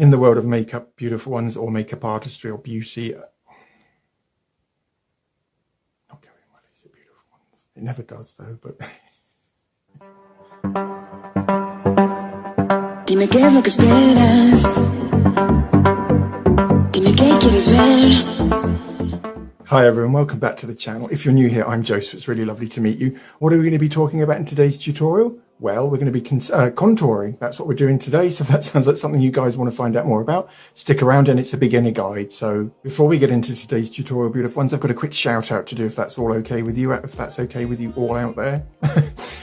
in the world of makeup, beautiful ones, or makeup artistry or beauty. Not going well, is it, beautiful ones? It never does though, but... Dime qué es lo que esperas. Dime qué quieres ver. Hi everyone, welcome back to the channel. If you're new here, I'm Joseph. It's really lovely to meet you. What are we going to be talking about in today's tutorial? Well, we're going to be contouring. That's what we're doing today. So if that sounds like something you guys want to find out more about, stick around, and it's a beginner guide. So before we get into today's tutorial, beautiful ones, I've got a quick shout out to do, if that's all okay with you, if that's okay with you all out there.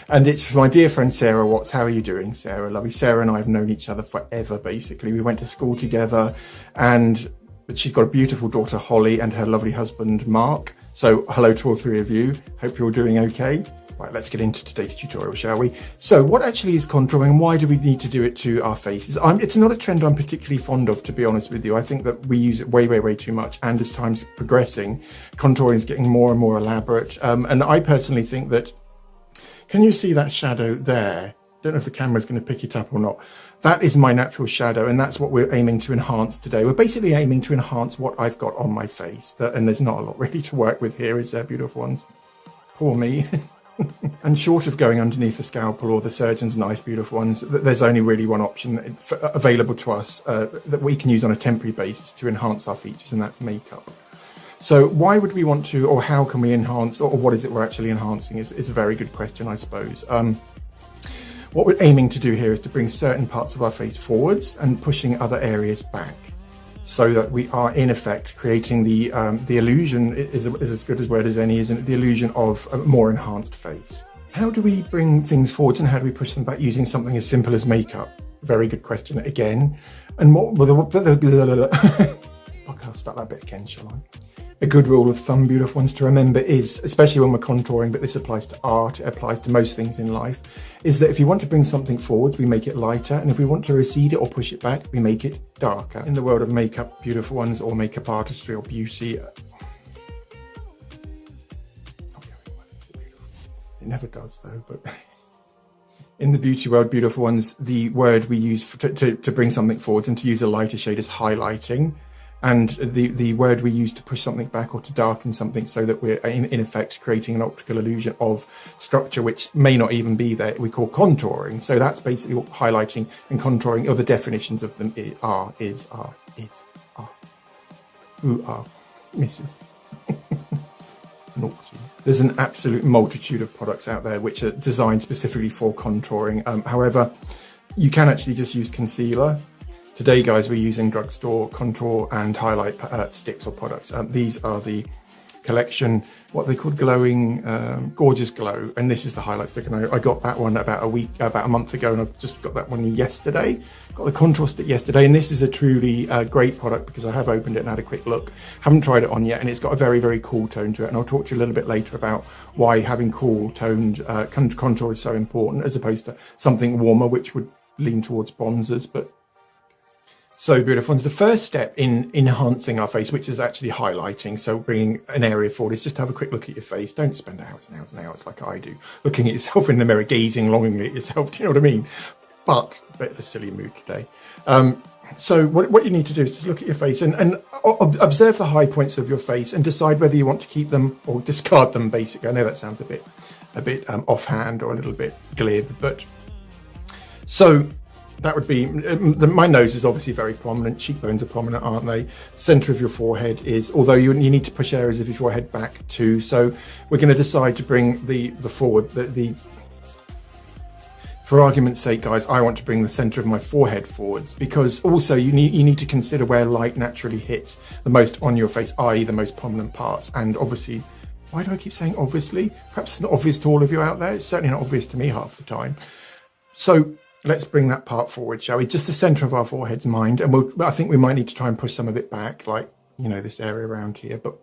And it's my dear friend Sarah Watts. How are you doing, Sarah? Lovely. Sarah and I have known each other forever, basically. We went to school together, but she's got a beautiful daughter, Holly, and her lovely husband, Mark. So hello to all three of you. Hope you're all doing okay. Right, let's get into today's tutorial, shall we? So what actually is contouring, and why do we need to do it to our faces? It's not a trend I'm particularly fond of, to be honest with you. I think that we use it way, way, way too much. And as time's progressing, contouring is getting more and more elaborate. And I personally think that, can you see that shadow there? Don't know if the camera's going to pick it up or not. That is my natural shadow, and that's what we're aiming to enhance today. We're basically aiming to enhance what I've got on my face. And there's not a lot really to work with here, is there, beautiful ones? Poor me. And short of going underneath the scalpel or the surgeon's nice, beautiful ones, there's only really one option available to us that we can use on a temporary basis to enhance our features, and that's makeup. So why would we want to, or how can we enhance, or what is it we're actually enhancing is a very good question, I suppose. What we're aiming to do here is to bring certain parts of our face forwards and pushing other areas back, so that we are in effect creating the illusion, is as good as word as any, isn't it? The illusion of a more enhanced face. How do we bring things forwards, and how do we push them back using something as simple as makeup? Very good question again. And what I'll start that bit again, shall I? A good rule of thumb, beautiful ones, to remember is, especially when we're contouring, but this applies to art, it applies to most things in life, is that if you want to bring something forward, we make it lighter, and if we want to recede it or push it back, we make it darker. In the world of makeup, beautiful ones, or makeup artistry or beauty, it never does though, but in the beauty world, beautiful ones, the word we use to bring something forward and to use a lighter shade is highlighting. And the word we use to push something back or to darken something, so that we're in effect creating an optical illusion of structure which may not even be there, we call contouring. So that's basically what highlighting and contouring, or the definitions of them are, who are, Mrs. Naughty. There's an absolute multitude of products out there which are designed specifically for contouring. However, you can actually just use concealer. Today, guys, we're using drugstore contour and highlight sticks or products. These are the collection, what they called glowing, gorgeous glow. And this is the highlight stick. And I got that one about a month ago, and I've just got that one yesterday. Got the contour stick yesterday, and this is a truly great product because I have opened it and had a quick look. Haven't tried it on yet, and it's got a very, very cool tone to it. And I'll talk to you a little bit later about why having cool toned contour is so important, as opposed to something warmer, which would lean towards bronzers. But so beautiful ones, the first step in enhancing our face, which is actually highlighting, so bringing an area forward, is just to have a quick look at your face. Don't spend hours and hours and hours like I do, looking at yourself in the mirror, gazing longingly at yourself, do you know what I mean? But a bit of a silly mood today. So what you need to do is just look at your face and observe the high points of your face and decide whether you want to keep them or discard them, basically. I know that sounds a bit offhand or a little bit glib, but so that would be, my nose is obviously very prominent, cheekbones are prominent, aren't they? Centre of your forehead is, although you need to push areas of your forehead back too. So we're going to decide to bring the forward, for argument's sake, guys, I want to bring the centre of my forehead forwards, because also you need to consider where light naturally hits the most on your face, i.e. the most prominent parts. And obviously, why do I keep saying obviously? Perhaps it's not obvious to all of you out there. It's certainly not obvious to me half the time. So let's bring that part forward, shall we? Just the centre of our forehead's mind. And I think we might need to try and push some of it back, like, you know, this area around here. But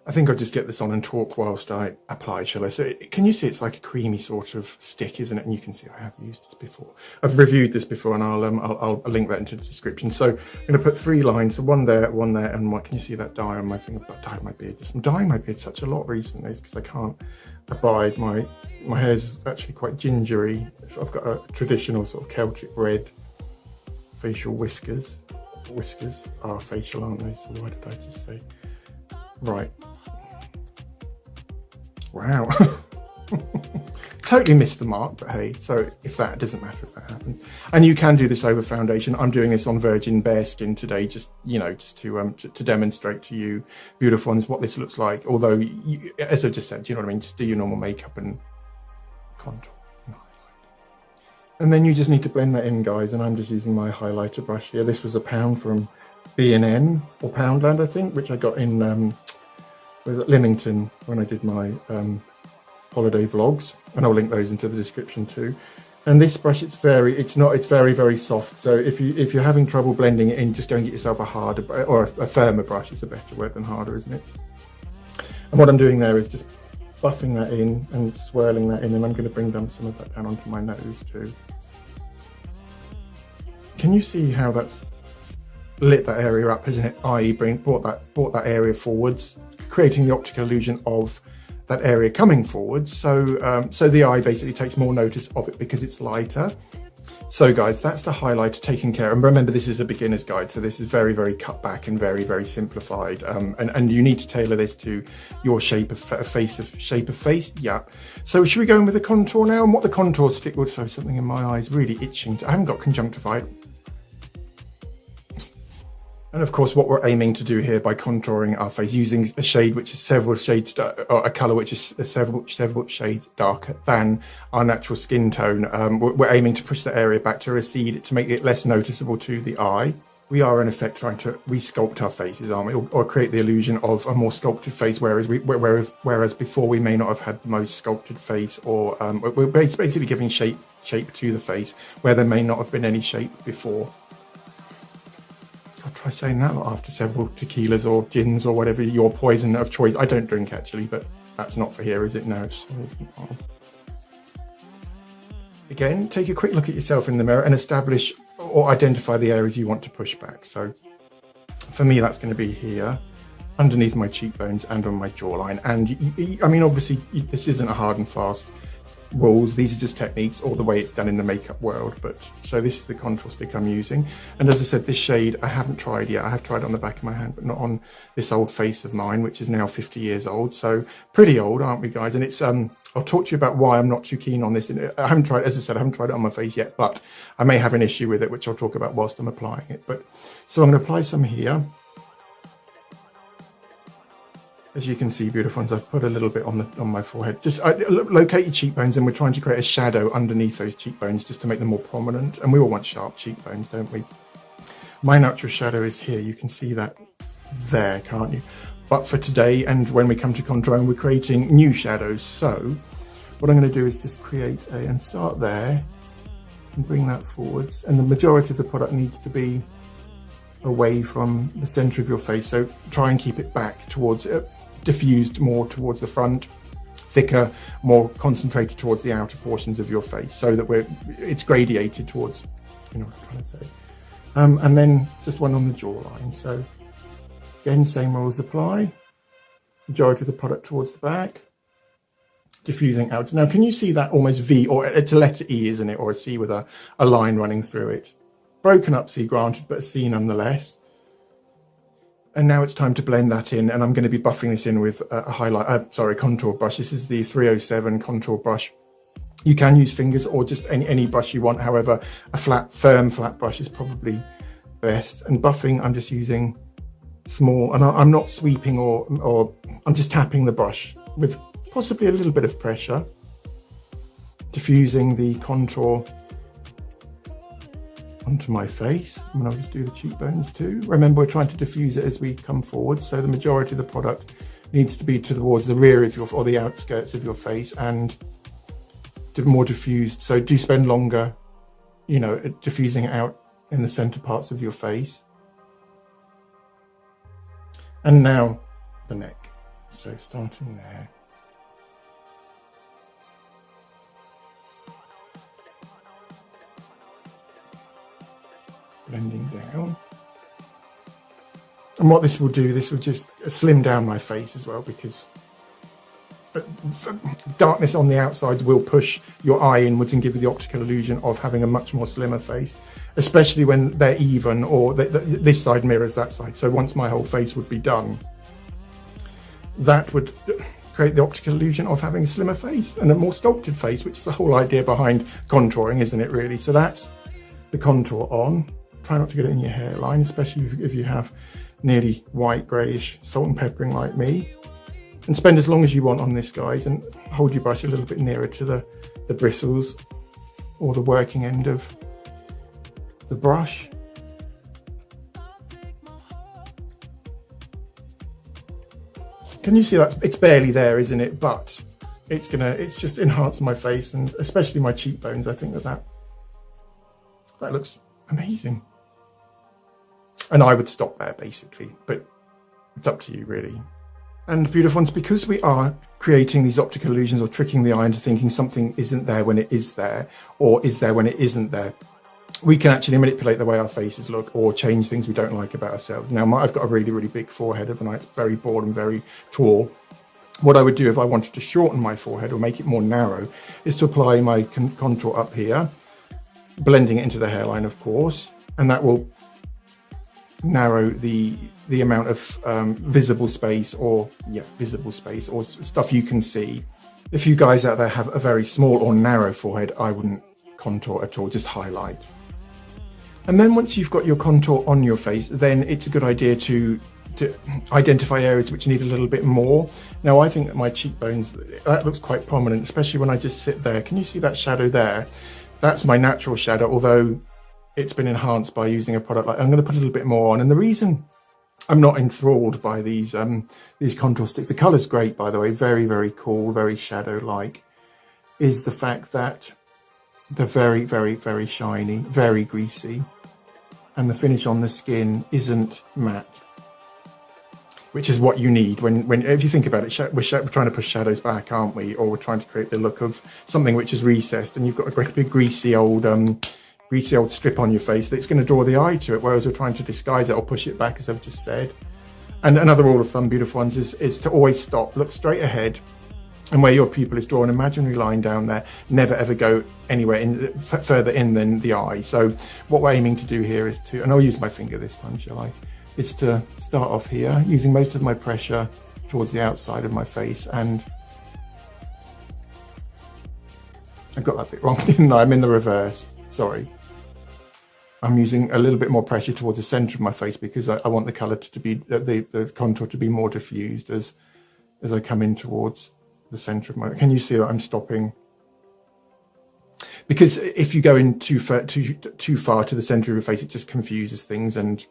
I think I'll just get this on and talk whilst I apply, shall I? So can you see it's like a creamy sort of stick, isn't it? And you can see I have used this before. I've reviewed this before, and I'll link that into the description. So I'm going to put 3 lines, so one there, and one. Can you see that dye on my finger? But dye my beard. I'm dyeing my beard such a lot recently because I can't abide. My hair's actually quite gingery. So I've got a traditional sort of Celtic red facial whiskers. whiskers are facial, aren't they? So why did I just say? Right. Wow. Totally missed the mark, but hey, so if that doesn't matter if that happens. And you can do this over foundation. I'm doing this on virgin bare skin today, just, you know, just to demonstrate to you, beautiful ones, what this looks like. Although, you, as I just said, you know what I mean? Just do your normal makeup and contour. And then you just need to blend that in, guys. And I'm just using my highlighter brush here. This was £1 from B&N or Poundland, I think, which I got in was at Lymington when I did my holiday vlogs, and I'll link those into the description too. And this brush, it's very very soft. So if you're having trouble blending it in, just go and get yourself a harder or a firmer brush. Is a better word than harder, isn't it? And what I'm doing there is just buffing that in and swirling that in, and I'm going to bring down some of that down onto my nose too. Can you see how that's lit that area up, isn't it? I.e. brought that area forwards, creating the optical illusion of that area coming forwards. So so the eye basically takes more notice of it because it's lighter. So guys, that's the highlighter taken care of. And remember, this is a beginner's guide, so this is very, very cut back and very, very simplified. And you need to tailor this to your shape of face. Yeah. So should we go in with the contour now? And what the contour stick would show something in my eyes really itching. I haven't got conjunctivitis. And of course, what we're aiming to do here by contouring our face using a shade which is several shades, or a colour which is several shades darker than our natural skin tone, we're aiming to push that area back to recede it to make it less noticeable to the eye. We are in effect trying to re-sculpt our faces, aren't we, or create the illusion of a more sculpted face, whereas before we may not have had the most sculpted face, or we're basically giving shape to the face where there may not have been any shape before. I'll try saying that after several tequilas or gins or whatever your poison of choice. I don't drink actually, but that's not for here, is it? No, it's not. Again, take a quick look at yourself in the mirror and establish or identify the areas you want to push back. So for me, that's going to be here, underneath my cheekbones and on my jawline. And I mean, obviously, this isn't a hard and fast rules. These are just techniques, or the way it's done in the makeup world. But so this is the contour stick I'm using, and as I said, this shade I haven't tried yet. I have tried it on the back of my hand, but not on this old face of mine, which is now 50 years old. So pretty old, aren't we, guys? And it's I'll talk to you about why I'm not too keen on this. I haven't tried, as I said, I haven't tried it on my face yet, but I may have an issue with it, which I'll talk about whilst I'm applying it. But so I'm going to apply some here. As you can see, beautiful ones, I've put a little bit on my forehead. Just locate your cheekbones, and we're trying to create a shadow underneath those cheekbones just to make them more prominent. And we all want sharp cheekbones, don't we? My natural shadow is here. You can see that there, can't you? But for today, and when we come to contouring, we're creating new shadows. So what I'm going to do is just create and start there and bring that forwards. And the majority of the product needs to be away from the center of your face. So try and keep it back towards diffused more towards the front, thicker, more concentrated towards the outer portions of your face, so that it's gradiated towards, you know what I'm trying to say. And then just one on the jawline. So again, same rules apply. Majority of the product towards the back, diffusing out. Now, can you see that almost V, or it's a letter E, isn't it, or a C with a line running through it? Broken up C, granted, but a C nonetheless. And now it's time to blend that in, and I'm going to be buffing this in with a contour brush. This is the 307 contour brush. You can use fingers or just any brush you want. However, a firm flat brush is probably best. And buffing, I'm just using small, and I'm not sweeping or I'm just tapping the brush with possibly a little bit of pressure, diffusing the contour onto my face. And I'll just do the cheekbones too. Remember, we're trying to diffuse it as we come forward, so the majority of the product needs to be towards the rear of or the outskirts of your face, and more diffused. So do spend longer, you know, diffusing it out in the center parts of your face. And now the neck. So starting there. Blending down. And what this will do, this will just slim down my face as well, because darkness on the outside will push your eye inwards and give you the optical illusion of having a much more slimmer face. especially when they're even, or this side mirrors that side. So once my whole face would be done, that would create the optical illusion of having a slimmer face and a more sculpted face, which is the whole idea behind contouring, isn't it, really? So that's the contour on. Try not to get it in your hairline, especially if you have nearly white, greyish, salt and peppering like me. And spend as long as you want on this, guys, and hold your brush a little bit nearer to the bristles or the working end of the brush. Can you see that? It's barely there, isn't it? But it's just enhance my face, and especially my cheekbones. I think that looks amazing. And I would stop there basically, but it's up to you really. And beautiful ones, because we are creating these optical illusions or tricking the eye into thinking something isn't there when it is there, or is there when it isn't there, we can actually manipulate the way our faces look or change things we don't like about ourselves. Now, I've got a really, really big forehead overnight, very broad and very tall. What I would do if I wanted to shorten my forehead or make it more narrow is to apply my contour up here, blending it into the hairline, of course, and that will narrow the amount of visible space or stuff you can see. If you guys out there have a very small or narrow forehead, I wouldn't contour at all, just highlight. And then once you've got your contour on your face, then it's a good idea to identify areas which need a little bit more. Now, I think that my cheekbones, that looks quite prominent, especially when I just sit there. Can you see that shadow there? That's my natural shadow, although it's been enhanced by using a product like, I'm going to put a little bit more on. And the reason I'm not enthralled by these contour sticks, the colour's great, by the way, very, very cool, very shadow-like, is the fact that they're very, very, very shiny, very greasy, and the finish on the skin isn't matte, which is what you need when if you think about it, we're trying to push shadows back, aren't we? Or we're trying to create the look of something which is recessed, and you've got a great big greasy old strip on your face that's going to draw the eye to it, whereas we're trying to disguise it or push it back, as I've just said. And another rule of thumb, beautiful ones, is to always stop, look straight ahead, and where your pupil is, draw an imaginary line down there. Never ever go anywhere further in than the eye. So what we're aiming to do here is to, and I'll use my finger this time, shall I? Is to start off here, using most of my pressure towards the outside of my face, and I got that bit wrong, didn't I? I'm in the reverse, sorry. I'm using a little bit more pressure towards the center of my face because I want the color to be, the contour to be more diffused as I come in towards the center of my, can you see that I'm stopping? Because if you go in too far to the center of your face, it just confuses things. And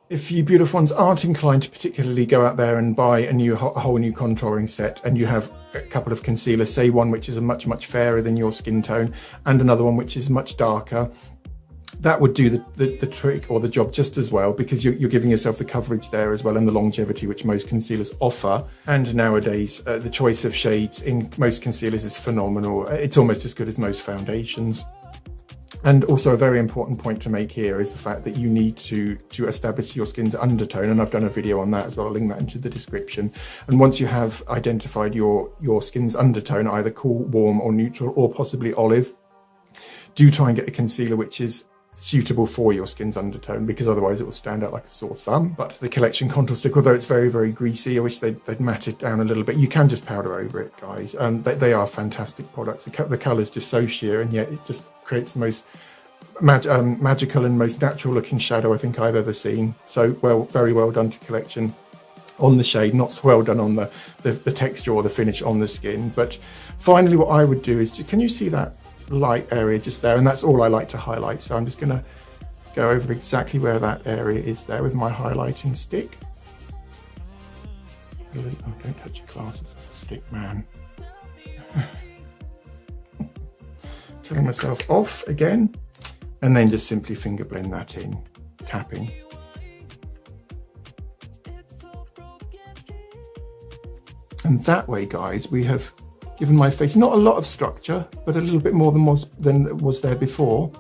if you beautiful ones aren't inclined to particularly go out there and buy a whole new contouring set, and you have a couple of concealers, say one which is much, much fairer than your skin tone and another one which is much darker, that would do the trick or the job just as well, because you're giving yourself the coverage there as well, and the longevity which most concealers offer. And nowadays, the choice of shades in most concealers is phenomenal. It's almost as good as most foundations. And also a very important point to make here is the fact that you need to establish your skin's undertone, and I've done a video on that as well. I'll link that into the description. And once you have identified your skin's undertone, either cool, warm or neutral, or possibly olive, do try and get a concealer which is suitable for your skin's undertone, because otherwise it will stand out like a sore thumb. But the Collection contour stick, although it's very, very greasy, I wish they'd matte it down a little bit. You can just powder over it, guys. They are fantastic products. The colour's just so sheer, and yet it just creates the most magical and most natural looking shadow I think I've ever seen. So very well done to Collection on the shade, not so well done on the texture or the finish on the skin. But finally, what I would do is, can you see that light area just there? And that's all I like to highlight, so I'm just going to go over exactly where that area is there with my highlighting stick. Oh, don't touch your glasses with the stick, man. Turning myself off again, and then just simply finger blend that in, tapping. And that way, guys, we have given my face not a lot of structure, but a little bit more than was there before.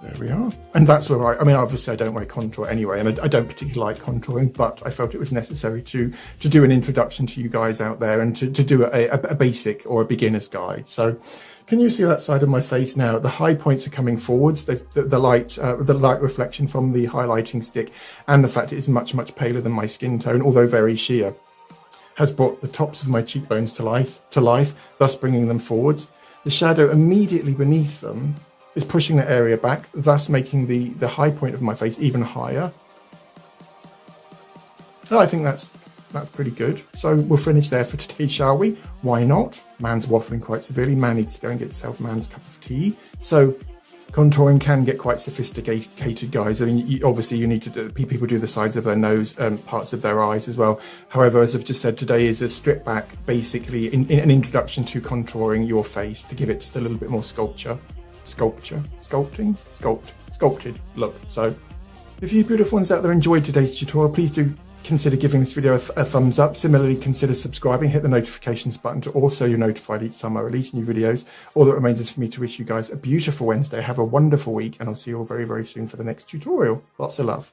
There we are. And that's where I mean, obviously I don't wear contour anyway, and I don't particularly like contouring, but I felt it was necessary to do an introduction to you guys out there and to do a basic or a beginner's guide. So can you see that side of my face now? The high points are coming forwards, the light reflection from the highlighting stick, and the fact it is much, much paler than my skin tone, although very sheer, has brought the tops of my cheekbones to life, thus bringing them forwards. The shadow immediately beneath them is pushing the area back, thus making the high point of my face even higher. So I think that's pretty good. So we'll finish there for today, shall we? Why not? Man's waffling quite severely. Man needs to go and get himself man's cup of tea. So contouring can get quite sophisticated, guys. I mean, obviously you need to do, people do the sides of their nose, parts of their eyes as well. However, as I've just said, today is a strip back, basically in an introduction to contouring your face to give it just a little bit more sculpted look. So if you beautiful ones out there enjoyed today's tutorial, please do consider giving this video a thumbs up. Similarly, consider subscribing, hit the notifications button to also you're notified each time I release new videos. All that remains is for me to wish you guys a beautiful Wednesday. Have a wonderful week, and I'll see you all very, very soon for the next tutorial. Lots of love.